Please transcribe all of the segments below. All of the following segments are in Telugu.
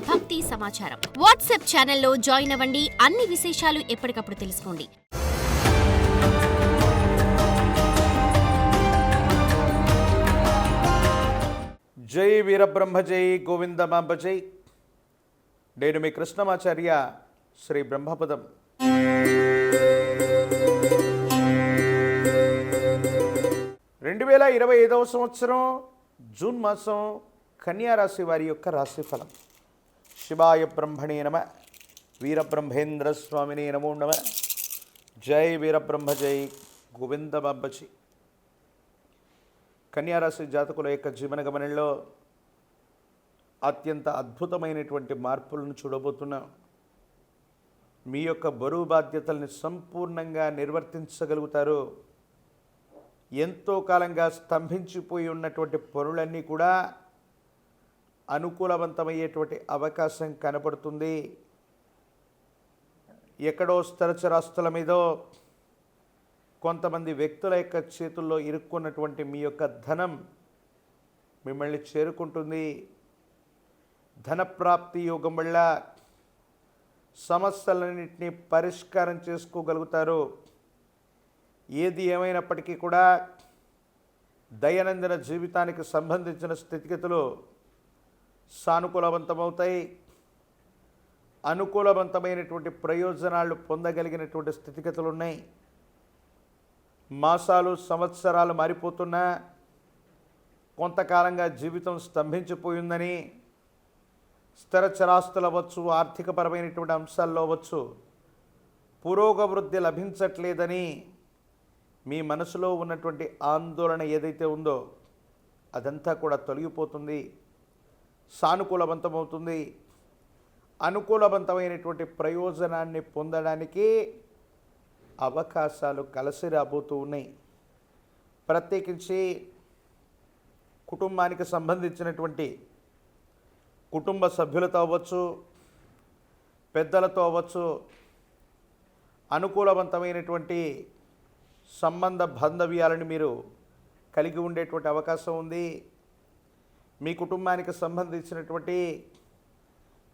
భక్తి సమాచారం. వాట్సాప్ ఛానల్లో జాయిన్ అవ్వండి. అన్ని విశేషాలు ఎప్పటికప్పుడు తెలుసుకోండి. జై వీరబ్రహ్మ జై గోవిందమాంబ జై. నేను మీ కృష్ణమాచార్య శ్రీ బ్రహ్మపదం. 2025 సంవత్సరం జూన్ మాసం కన్యారాశి వారి యొక్క రాశిఫలం. శివాయ బ్రహ్మణే నమ, వీరబ్రహ్మేంద్ర స్వామినే నమో నమ. జై వీరబ్రహ్మ జై గోవిందమాంబ జై. కన్యారాశి జాతకుల యొక్క జీవన గమనంలో అత్యంత అద్భుతమైనటువంటి మార్పులను చూడబోతున్నాం. మీ యొక్క బరువు బాధ్యతల్ని సంపూర్ణంగా నిర్వర్తించగలుగుతారు. ఎంతో కాలంగా స్తంభించిపోయి ఉన్నటువంటి పనులన్నీ కూడా అనుకూలవంతమయ్యేటువంటి అవకాశం కనపడుతుంది. ఎక్కడో స్థిరచరాస్తుల మీదో కొంతమంది వ్యక్తుల యొక్క చేతుల్లో ఇరుక్కున్నటువంటి మీ యొక్క ధనం మిమ్మల్ని చేరుకుంటుంది. ధనప్రాప్తి యోగం వల్ల సమస్యలన్నింటినీ పరిష్కారం చేసుకోగలుగుతారు. ఏది ఏమైనప్పటికీ కూడా దైనందిన జీవితానికి సంబంధించిన స్థితిగతులు సానుకూలవంతమవుతాయి. అనుకూలవంతమైనటువంటి ప్రయోజనాలు పొందగలిగినటువంటి స్థితిగతులు ఉన్నాయి. మాసాలు సంవత్సరాలు మారిపోతున్నా కొంతకాలంగా జీవితం స్తంభించిపోయిందని, స్థిరచరాస్తులు అవ్వచ్చు, ఆర్థికపరమైనటువంటి అంశాల్లో అవ్వచ్చు, పురోగవృద్ధి లభించట్లేదని మీ మనసులో ఉన్నటువంటి ఆందోళన ఏదైతే ఉందో అదంతా కూడా తొలగిపోతుంది, సానుకూలవంతమవుతుంది. అనుకూలవంతమైనటువంటి ప్రయోజనాన్ని పొందడానికి అవకాశాలు కలిసి రాబోతూ ఉన్నాయి. ప్రత్యేకించి కుటుంబానికి సంబంధించినటువంటి కుటుంబ సభ్యులతో అవ్వచ్చు, పెద్దలతో అవ్వచ్చు, అనుకూలవంతమైనటువంటి సంబంధ బాంధవ్యాలను మీరు కలిగి ఉండేటువంటి అవకాశం ఉంది. మీ కుటుంబానికి సంబంధించినటువంటి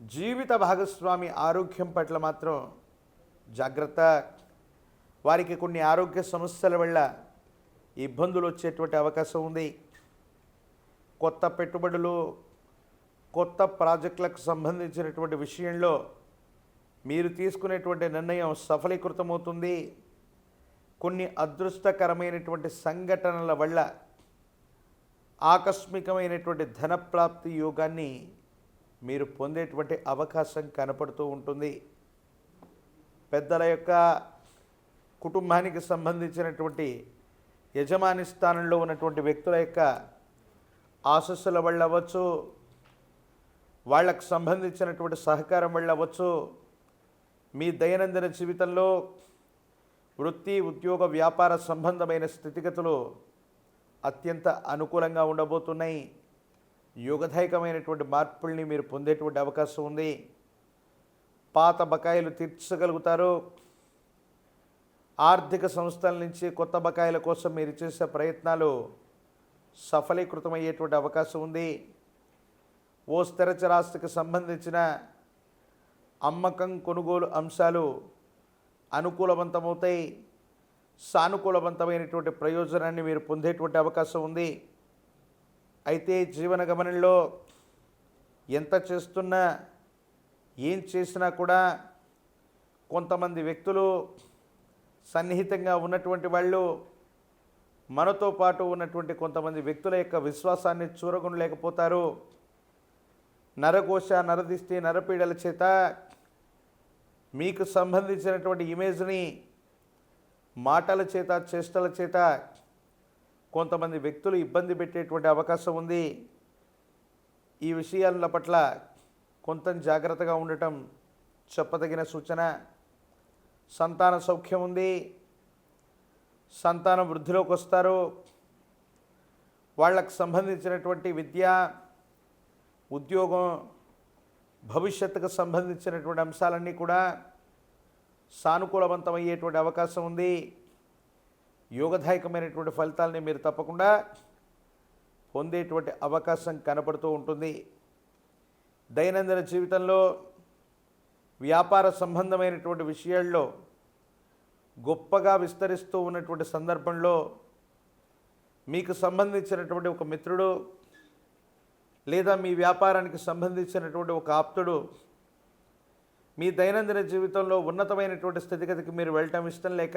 జీవిత భాగస్వామి ఆరోగ్యం పట్ల మాత్రం జాగ్రత్త. వారికి కొన్ని ఆరోగ్య సమస్యల వల్ల ఇబ్బందులు వచ్చేటువంటి అవకాశం ఉంది. కొత్త పెట్టుబడులు, కొత్త ప్రాజెక్టులకు సంబంధించినటువంటి విషయంలో మీరు తీసుకునేటువంటి నిర్ణయం సఫలీకృతమవుతుంది. కొన్ని అదృష్టకరమైనటువంటి సంఘటనల వల్ల ఆకస్మికమైనటువంటి ధనప్రాప్తి యోగాన్ని మీరు పొందేటువంటి అవకాశం కనపడుతూ ఉంటుంది. పెద్దల యొక్క కుటుంబానికి సంబంధించినటువంటి యజమాని స్థానంలో ఉన్నటువంటి వ్యక్తుల యొక్క ఆశస్సుల వల్ల అవ్వచ్చు, వాళ్ళకు సంబంధించినటువంటి సహకారం వల్ల అవ్వచ్చు, మీ దైనందిన జీవితంలో వృత్తి, ఉద్యోగ, వ్యాపార సంబంధమైన స్థితిగతులు అత్యంత అనుకూలంగా ఉండబోతున్నాయి. యోగదాయకమైనటువంటి మార్పుల్ని మీరు పొందేటువంటి అవకాశం ఉంది. పాత బకాయిలు తీర్చగలుగుతారు. ఆర్థిక సంస్థల నుంచి కొత్త బకాయిల కోసం మీరు చేసే ప్రయత్నాలు సఫలీకృతమయ్యేటువంటి అవకాశం ఉంది. ఓ స్థిరచరాస్తికి సంబంధించిన అమ్మకం, కొనుగోలు అంశాలు అనుకూలవంతమవుతాయి. సానుకూలవంతమైనటువంటి ప్రయోజనాన్ని మీరు పొందేటువంటి అవకాశం ఉంది. అయితే జీవన గమనంలో ఎంత చేస్తున్నా, ఏం చేసినా కూడా కొంతమంది వ్యక్తులు, సన్నిహితంగా ఉన్నటువంటి వాళ్ళు, మనతో పాటు ఉన్నటువంటి కొంతమంది వ్యక్తుల యొక్క విశ్వాసాన్ని చూరగొనలేకపోతారు. నరఘోష, నరదిష్టి, నరపీడల చేత మీకు సంబంధించినటువంటి ఇమేజ్ని మాటల చేత, చేష్టల చేత కొంతమంది వ్యక్తులు ఇబ్బంది పెట్టేటువంటి అవకాశం ఉంది. ఈ విషయాల పట్ల కొంత జాగ్రత్తగా ఉండటం చెప్పదగిన సూచన. సంతాన సౌఖ్యం ఉంది. సంతానం వృద్ధిలోకి వస్తారు. వాళ్ళకు సంబంధించినటువంటి విద్య, ఉద్యోగం, భవిష్యత్తుకు సంబంధించినటువంటి అంశాలన్నీ కూడా సానుకూలవంతమయ్యేటువంటి అవకాశం ఉంది. యోగదాయకమైనటువంటి ఫలితాలని మీరు తప్పకుండా పొందేటువంటి అవకాశం కనపడుతూ ఉంటుంది. దైనందిన జీవితంలో వ్యాపార సంబంధమైనటువంటి విషయాల్లో గొప్పగా విస్తరిస్తూ ఉన్నటువంటి సందర్భంలో మీకు సంబంధించినటువంటి ఒక మిత్రుడు లేదా మీ వ్యాపారానికి సంబంధించినటువంటి ఒక ఆప్తుడు మీ దైనందిన జీవితంలో ఉన్నతమైనటువంటి స్థితిగతికి మీరు వెళ్ళటం ఇష్టం లేక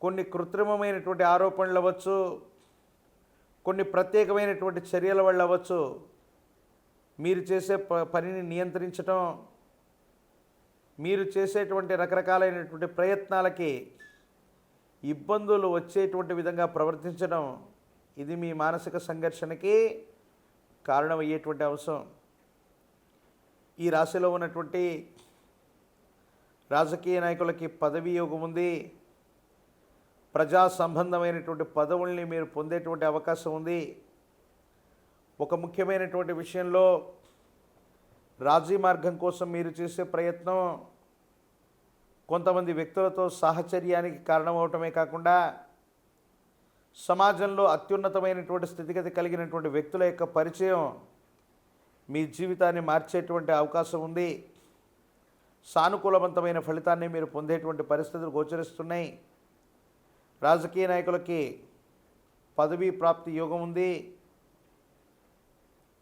కొన్ని కృత్రిమమైనటువంటి ఆరోపణలు అవ్వచ్చు, కొన్ని ప్రత్యేకమైనటువంటి చర్యల వల్ల అవ్వచ్చు, మీరు చేసే పనిని నియంత్రించటం, మీరు చేసేటువంటి రకరకాలైనటువంటి ప్రయత్నాలకి ఇబ్బందులు వచ్చేటువంటి విధంగా ప్రవర్తించడం, ఇది మీ మానసిక సంఘర్షణకి కారణమయ్యేటువంటి అంశం. ఈ రాశిలో ఉన్నటువంటి రాజకీయ నాయకులకి పదవీ యోగం ఉంది. ప్రజా సంబంధమైనటువంటి పదవుల్ని మీరు పొందేటువంటి అవకాశం ఉంది. ఒక ముఖ్యమైనటువంటి విషయంలో రాజీ మార్గం కోసం మీరు చేసే ప్రయత్నం కొంతమంది వ్యక్తులతో సాహచర్యానికి కారణమవటమే కాకుండా సమాజంలో అత్యున్నతమైనటువంటి స్థితిగతి కలిగినటువంటి వ్యక్తుల యొక్క పరిచయం మీ జీవితాన్ని మార్చేటువంటి అవకాశం ఉంది. సానుకూలవంతమైన ఫలితాన్ని మీరు పొందేటువంటి పరిస్థితులు గోచరిస్తున్నాయి. రాజకీయ నాయకులకి పదవీ ప్రాప్తి యోగం ఉంది.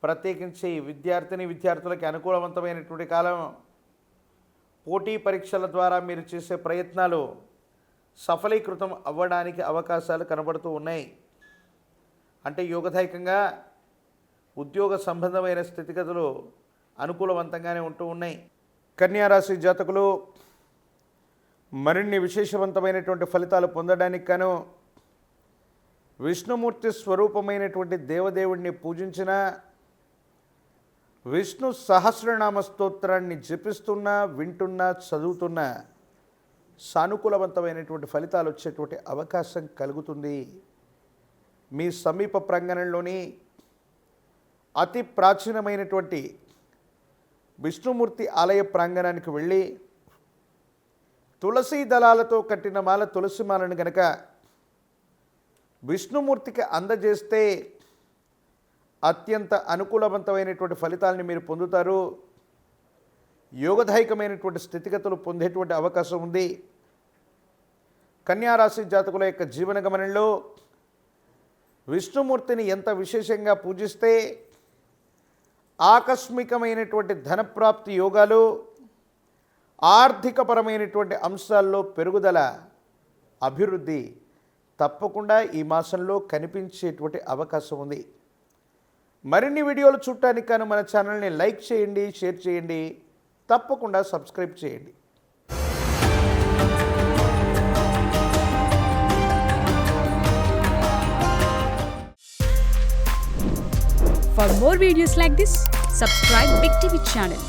ప్రత్యేకించి విద్యార్థులకి అనుకూలవంతమైనటువంటి కాలం. పోటీ పరీక్షల ద్వారా మీరు చేసే ప్రయత్నాలు సఫలీకృతం అవ్వడానికి అవకాశాలు కనబడుతూ ఉన్నాయి. అంటే యోగదాయకంగా ఉద్యోగ సంబంధమైన స్థితిగతులు అనుకూలవంతంగానే ఉంటూ ఉన్నాయి. కన్యా రాశి జాతకులు మరిన్ని విశేషవంతమైనటువంటి ఫలితాలు పొందడానికి గాను విష్ణుమూర్తి స్వరూపమైనటువంటి దేవదేవుడిని పూజించిన, విష్ణు సహస్రనామ స్తోత్రాన్ని జపిస్తున్నా, వింటున్నా, చదువుతున్నా సానుకూలవంతమైనటువంటి ఫలితాలు వచ్చేటువంటి అవకాశం కలుగుతుంది. మీ సమీప ప్రాంగణంలోని అతి ప్రాచీనమైనటువంటి విష్ణుమూర్తి ఆలయ ప్రాంగణానికి వెళ్ళి తులసి దళాలతో కట్టిన మాల తులసి మాలను గనక విష్ణుమూర్తికి అందజేస్తే అత్యంత అనుకూలవంతమైనటువంటి ఫలితాలని మీరు పొందుతారు. యోగదాయకమైనటువంటి స్థితిగతులు పొందేటువంటి అవకాశం ఉంది. కన్యారాశి జాతకుల యొక్క జీవన గమనంలో విష్ణుమూర్తిని ఎంత విశేషంగా పూజిస్తే ఆకస్మికమైనటువంటి ధనప్రాప్తి యోగాలు, ఆర్థికపరమైనటువంటి అంశాల్లో పెరుగుదల, అభివృద్ధి తప్పకుండా ఈ మాసంలో కనిపించేటువంటి అవకాశం ఉంది. మరిన్ని వీడియోలు చూడటానికి కానీ మన ఛానల్ని లైక్ చేయండి, షేర్ చేయండి, తప్పకుండా సబ్స్క్రైబ్ చేయండి. For more videos like this, subscribe Big TV channel.